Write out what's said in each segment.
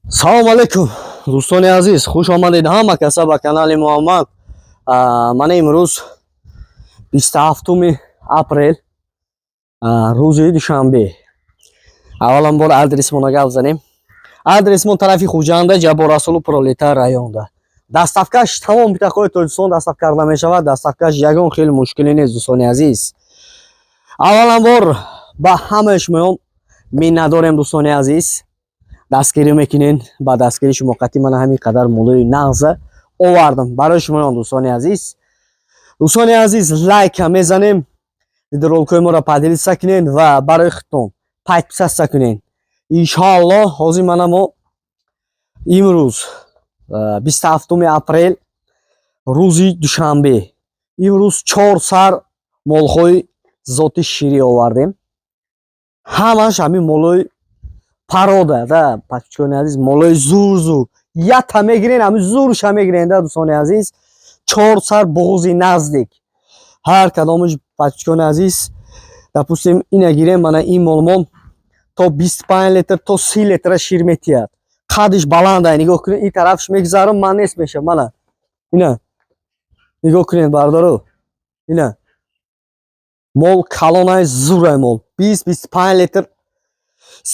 Салом алейкум, дӯстони азиз, хуш омадед ҳама каса ба канали Муҳаммад. Ман имрӯз 27 апрел рӯзи душанбе. Авваланбор адресмона гап занем. Адресмон тарафи Хуҷанда, Ҷаборасулу пролетар районда. Даставкаш тамом минтақаҳои Тоҷикистон дастав карда мешавад. Даставкаш ягон хеле мушкилӣ нест, дӯстони азиз. Авваланбор ба ҳамаи шумоён миннат дорем, дӯстони азиз. دستگیری میکنین با دستگیری شما قطعی من همین قدر مولوی نغزه آوردم برای شما دوستان عزیز لایک میزنیم ویدیو ما را پدیدی سکنین و برای خودتون پایت پسست سکنین انشاءالله حاضر منم امروز 27 اپریل روزی دوشنبه امروز 4 سر مولخوی ذاتی شیری آوردیم همش همین مولوی парода да пачкони азиз молои зур ята мегирен ами зурша мегирен да дӯстони азиз 4 сар боғзи наздик ҳар кадомаш пачкони азиз допустим ина гирем мана ин молмон то 25 литр то 30 литра шир метиҳад қадиш баланда нигоҳ кунед ин тарафш мегзарам ман нест меша мана ина нигоҳ кунед бардору ина мол калонай зурай мол 20-25 литр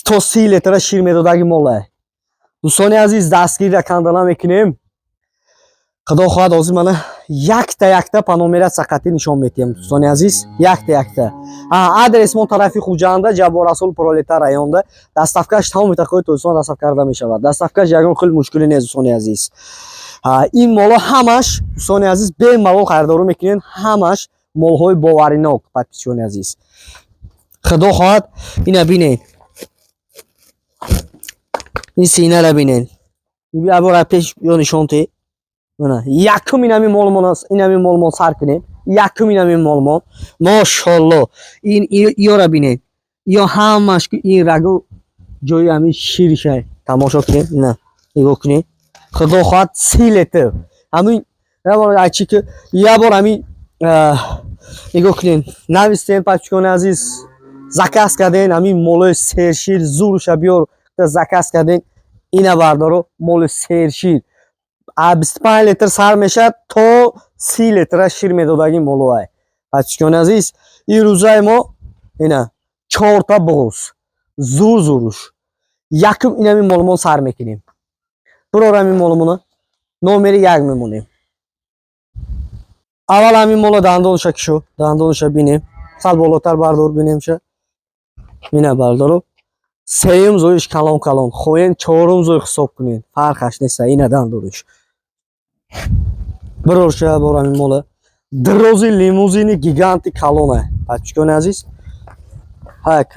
то 30 литра шир медодаги молай. Дӯстони азиз дастгирра кандала мекунем. Худо хоҳад ҳозир мана якта па номератсия қатъӣ нишон метиҳам дӯстони азиз якта. Адресмон тарафи Хуҷанда, Ҷаборасул пролетар районда. Даставкаш тамом минтақаҳои Тоҷикистон дастав карда мешавад. Даставкаш ягон хеле мушкилӣ нест дӯстони азиз. Ин моло ҳамаш дӯстони азиз бемалол харидорӣ мекунен ҳамаш молҳои боваринок подписчикони азиз. Худо хоҳад ина бинед این سینه را بینین ابر پیش یا نشون تی نه یکم این همین مالمان است این همین مالمان سر کنین یکم این همین مالمان ماشاءالله این یا را بینین یا همش این رگو جای همین شیرشه تماشا کنین نه نگاه کنین خدا خواهد 30 لیتر همین یه بار اچی که یه بار همین نگاه کنین نویستین پچکان عزیز زکاس کردین همین مالای سرشیر زورش بیار заказ карден ина бардоро моли сершир 25 литр сар мешад то 30 литра шир медодаги молуай бачкони азиз ин рӯзаи мо ина 4 та боғз зуруш якум инами молмон сар мекунем бурор ами молмона номери 1 мемонем аввал ами мола дандонша кишо дандонша бинем сал болотар бардор бинемша ина бардоро سیم زویش کلان خوین چهارم زوی حساب کنین فرقش نیست این ادام دورش برورشه برام این موله دروزی لیموزینی گیگانتی کلانه بچگان عزیز هک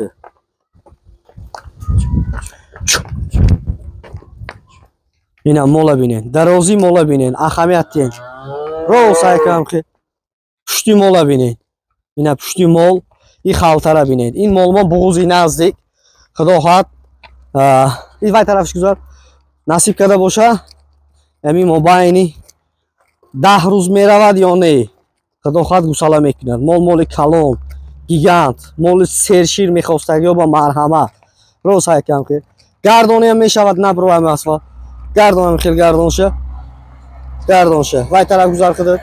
اینا موله بینین دروزی موله بینین اهمیتین رو سعی کنم که پشتی موله بینین اینا پشتی مول این خالتره بینین این مول ما بغوزی نزدیک خدا خواهد این وای طرفش گذار نصیب کرده باشه همین مباینی 10 روز میرود یا نه خدا خواهد گوساله میکند مال کلان گیگانت مال سرشیر میخواستگی یا با مرحمه رو سعی کنم که گردانی هم میشود نبرو هم اصلا گردان هم خیلی گردان شه وای طرف گذار کرده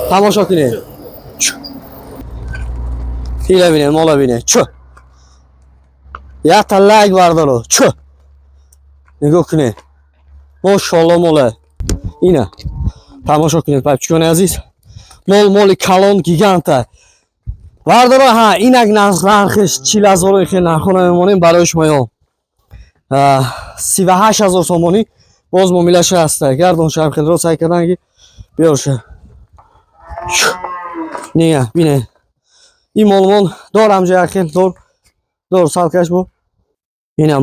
تماشا کنید خیلی بینید مالا بینید چه یا تلایک بردارو چه نگاه کنید ماشاءالله مولا اینا تماشا کنید بچگان عزیز مال کلان گیگانته بردارو ها اینک نرخش 40,000 خیلی نرخونه میمونیم برای شما 38,000 سومانی باز معامله‌اش هسته گردون شهر خیلی رو سعی کردن که بیارشه نیه بینه این مالمون دارم جای خیلی دور سالکش بو اینا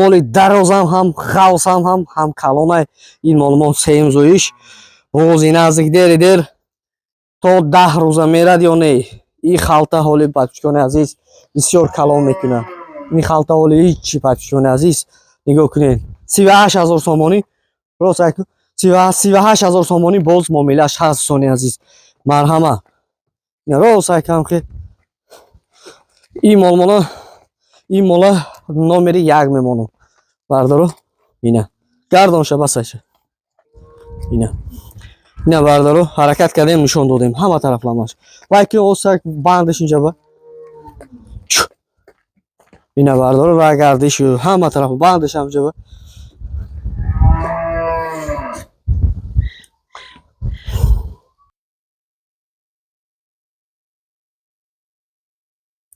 моли дарозам ҳам хавсам ҳам калонай ин молмон семзоиш бози наздик дер то 10 рӯза мерад ё не ин халта ҳоли бачкони азиз бисёр калон мекунад ин халта ҳоли ҳичи бачкони азиз нигоҳ кунед 38,000 сомонӣ рост 38,000 сомонӣ боз муомилааш ҳаст сони азиз марҳама рост айкам ки ин молмона ин мола номери 1 мемонам. Бардоро. Ина. Гардонша басаша. Ина. Ина бардоро. Ҳаракат кардем, нишон додем. Ҳама тарафламаш. Вай ки осак бандиш инҷа ба. Ина бардоро ва гардиш ҳама тараф бандиш инҷа ба.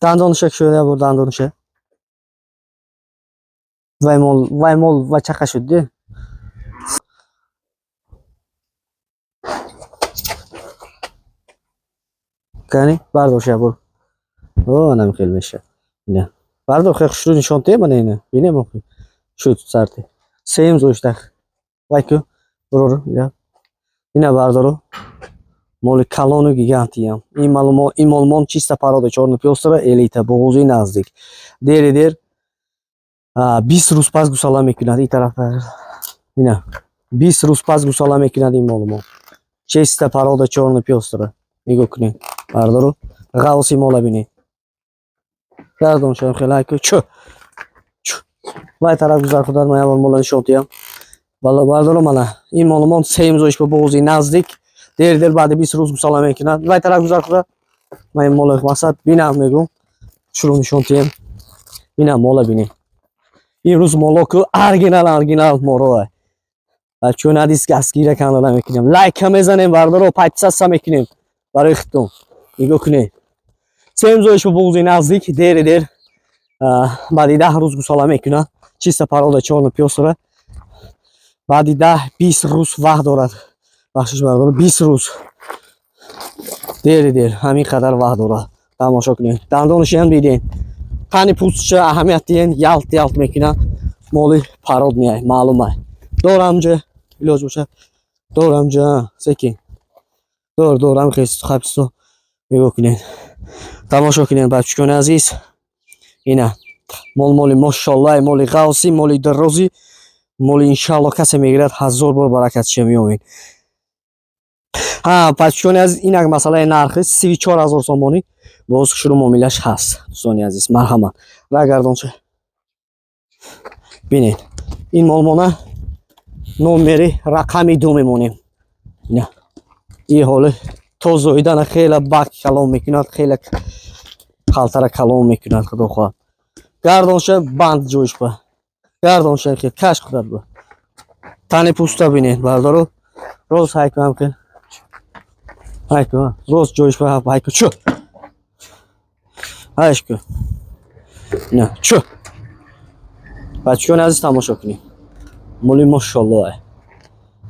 Дандонша шуда бу дандонша. Вай мол ва чақа шуд. Кани бардоша бур. О, нам хел меша. Ина. Бардор хе хушру нишон те мана ина. Бинем охи. Шуд сарти. Сем зоштах. Вай ку бурор ина. Ина бардоро. Моли калону гигантиям. Ин малмон чиста парода чорна пёстра элита бог'ози наздик. Дер 20 рӯз пас гусала мекунад ин тарафа. Ина 20 рӯз пас гусала мекунад ин малмон. Чиста парода чорна пёстра. Нигоҳ кунед. Бардоро ғавси мола бинед. Гардон шам хелайку чу. Вай тараф гузар худар маям мола нишон диям. Бардоро мана ин малмон сем зоиш ба бог'ози наздик. Дер баъди 20 рӯз гусала мекунад. Вай тараф гузар худар маям мола масад бинам мегум. Шуру нишон диям. Ина мола бинед. ин рӯз молоку оригинал моро. Чун адис гасгира канала мекунем. Лайка мезанем бардоро подписаться мекунем. Барои худтон. Нигоҳ кунед. Сем зоиш ба бог'ози наздик дер баъди 10 рӯз гусала мекунад. Чиста парода чорна пёстра. Баъди 10-20 рӯз вақт дорад. Бахшиш бардоро 20 рӯз. Дер ҳамин қадар вақт дорад. Тамошо кунед. Дандонаш ҳам диден. Қани пӯстча аҳамият диен ялт мекунад. Моли парод меай, маълум ай. Дорам ҷа илоҷ боша. Дорам ҷа секин. Дорам хест хабсто. Нигоҳ кунед. Тамошо кунед бачкони азиз. Ина моли мошаллоҳ, моли ғавси, моли дарози, моли иншалло касе мегирад 1000 бор баракатша меёвед. Бачкони азиз инак масъалаи нархи 34000 сомонӣ боз шуру муомилаш ҳаст. Дӯстони азиз, марҳамат. Рагардонча. Бинед. Ин молмона номери рақами 2 мемонем. Ина. ин ҳоли то зоидана хеле бак калон мекунад, хеле халтара калон мекунад худо хоҳад. Гардонша банд ҷойш ба. Гардонша хел каш худад ба. Тани пӯста бинед бардоро. Роз хайку ҳам хел. Хайку. Роз ҷойш ба хайку чу. Хайку. Ина чу. Бачкони азиз тамошо кунед. Моли мошаллоҳ.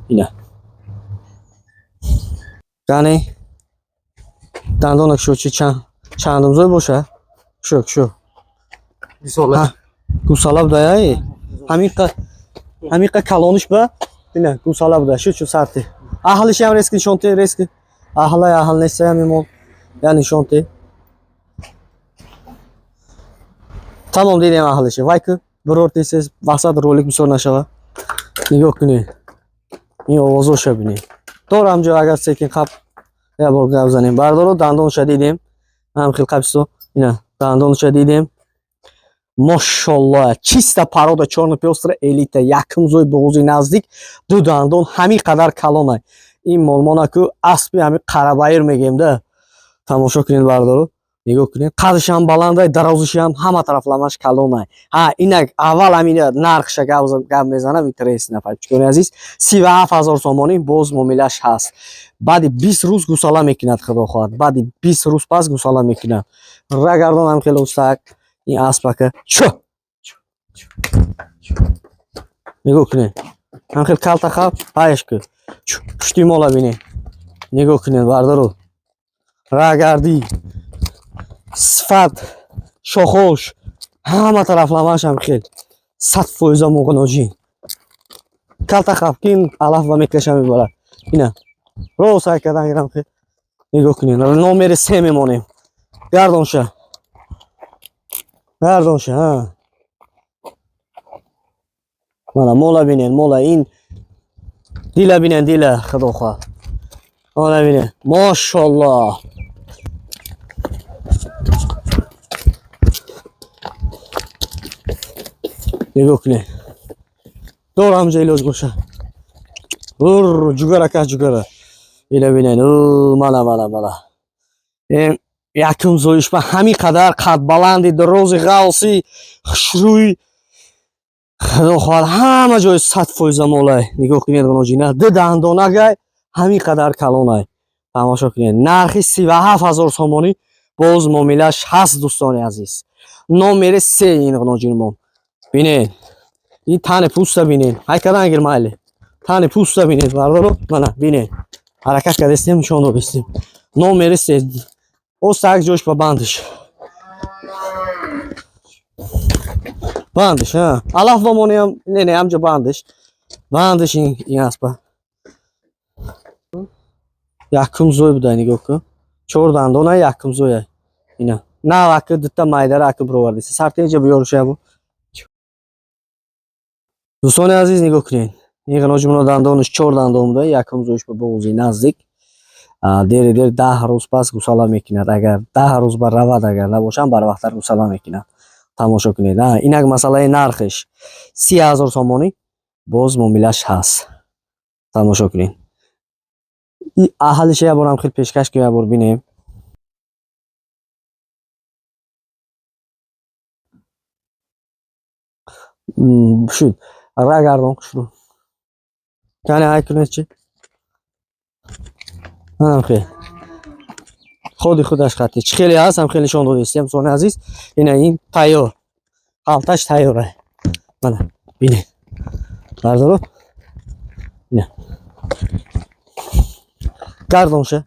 Ина. Кани дандонак шо чи чандум зой боша? Шо. Гусала будая? Ҳамиқа калониш ба? Ина гусала буда. Шо сарти. Аҳлиш ҳам рески нишонте рески. Аҳл неста ҳами мол. Я нишонте. Тамом дидем аҳлиш. Вайку biror desangiz vaqt rolik bisor nashava. Nigоҳ кунед. Ин овозоша бинед. Дорам ҷо агар секин қаб я бор гап занем. Бардоро дандонша дидем. Ҳам хел қабсто. Ина дандонша дидем. Мошаллоҳ. Чиста парода чорна пёстра элита. Якум зой бог'ози наздик. Ду дандон ҳамин қадар калонай. Ин молмонаку аспи ҳамин қарабайр мегем да. Тамошо кунед бардоро. Нигоҳ кунед. Қадиш ҳам баландай, дарозиш ҳам ҳама тарафламаш калонай. Инак аввал ҳамин нархша гап мезанам интерес нафар. Чикони азиз 37000 сомонӣ боз муомилаш ҳаст. Баъди 20 рӯз гусала мекунад худо хоҳад. Баъди 20 рӯз пас гусала мекунад. Рагардон ҳам хеле устак. Ин аспака. Чу. Нигоҳ кунед. Ҳам хел калта хаб. Пайшку. Пушти мола бинед. Нигоҳ кунед бардоро. Рагарди. Сифат, шохош, ҳама тарафламаш ҳам хел 100% муғноҷин. Калта хавкин алаф ва мекаша мебарад. Ина. Роз хайкадан гирам хел. Нигоҳ кунед. Номери 3 мемонем. Гардонша. Мана мола бинед, мола ин дила бинед, дила худо хоҳад. Мола бинед. Мошаллоҳ. نگاه کنید. دور همجا ایلاج باشه. جگره که جگره. اینا بینین. مالا. این یکم زویش به همین قدر قد بلندی دروزی غالسی خشروی خدا خواهد همه جای 100% مولای. نگاه کنید گناجینه ده دندانه گای همین قدر کلانه. تماشا کنید. نرخی 37,000 سومانی. باز معامله‌اش هست دوستان عزیز. نمره 3 این گناجینمون. بینید. این تن پوست بینید. های کدام گیر مایله. تن پوست بینید. بردارو منه بینید. حرکت کردیم شون رو بستیم. نمره 3. او سگ جوش با بندش. بندش ها. الاف با مونیم نه همجا بندش. بندش این اسبه. یکم زوی بوده نگاه کن. 4 دندانه یکم زویه. اینا. نه وقت دوتا مایدر اکو برآوردی. سرت اینجا بیارش ابو. دوستان عزیز نگاه کنین. این گناجمون دندانش 4 دندان بوده. یکم زویش به بغضی نزدیک. دیر 10 روز پس گوساله میکند. اگر 10 روز بر رود اگر نباشم بر وقت گوساله میکند. تماشا کنید. این یک مسئله نرخش 30,000 سومانی باز معامله‌اش هست. تماشا کنید. این اهلش یه بارم خیلی پیشکش که یه بار بینیم. شد. را گردان شروع. کنه های کنید چی؟ خیلی. خودش خطی. چی خیلی هست هم خیلی شون رو دیستیم. دوستان عزیز این تایور. خالتش تایوره. من بینید. بردارو. نه. گردان شه.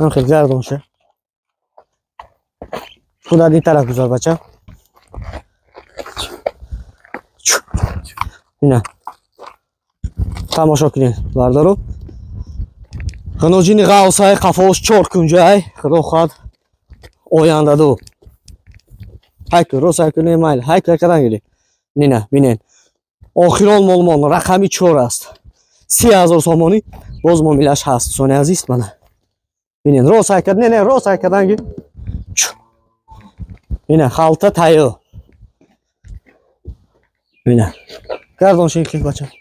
هم خیلی گردان شه. خدا این طرف گذار بچه. نه. تماشا کنید. بردارو. گناجین غوصای قفاش 4 کنجای. خدا خواهد آینده دو. هایک روز کنید مایل. هایک کردن گیری. نه بینید. آخران مولمان رقمی 4 است. 30,000 سومانی باز معامله‌اش هست. دوستان عزیز من بینید. روز کرد نه روز کردن گیری. اینه خالتا تایو. اینه. گردان شکل بچه.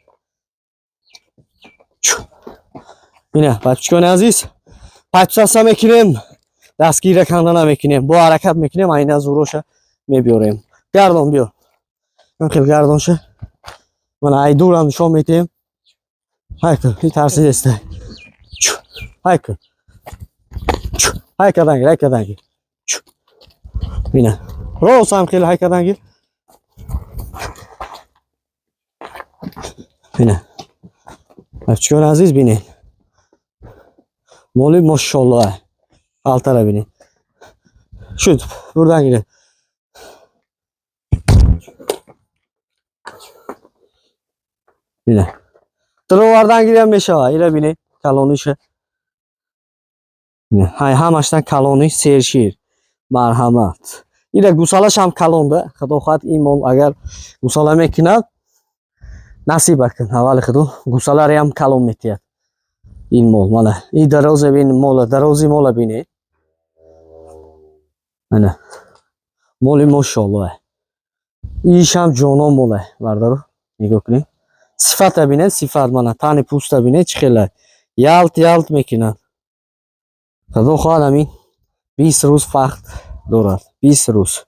اینه بچه‌کان عزیز. پچسا میکنیم. دستگیر کندن نمیکنیم. با حرکت میکنیم. این از روش میبیاریم. گردان بیا. من خیلی گردان شه. من ای دورم شو میتیم. هایکو این ترسی است. هایکو. هایکو دنگی. اینه. روز هم خیلی هایکو دنگی. اینه. بچه‌کان عزیز بینید. مولی ماشاءالله. Altara binin. Şut. Buradan gidelim. Yine. Trovardan gidelim meşa. Yine binin. Kalonişe. Yine. Hay hamaştan kaloniş serşir. Marhamat. Yine gusalaş ham kalonda. Xudo xohlab imon agar gusala mekinad. Nasib bakın. Havali xudo. Gusalari ham kalon metiyad. این مول ماله این دروازه بین ماله دروازی ماله بینی نه مولی ماشاءالله ایش هم جانا موله بردارو نگاه کنی صفت بینه صفت منه تانی پوست بینه چی خیلی یالت میکنن خدا خواهد همین 20 روز فقط دارد 20 روز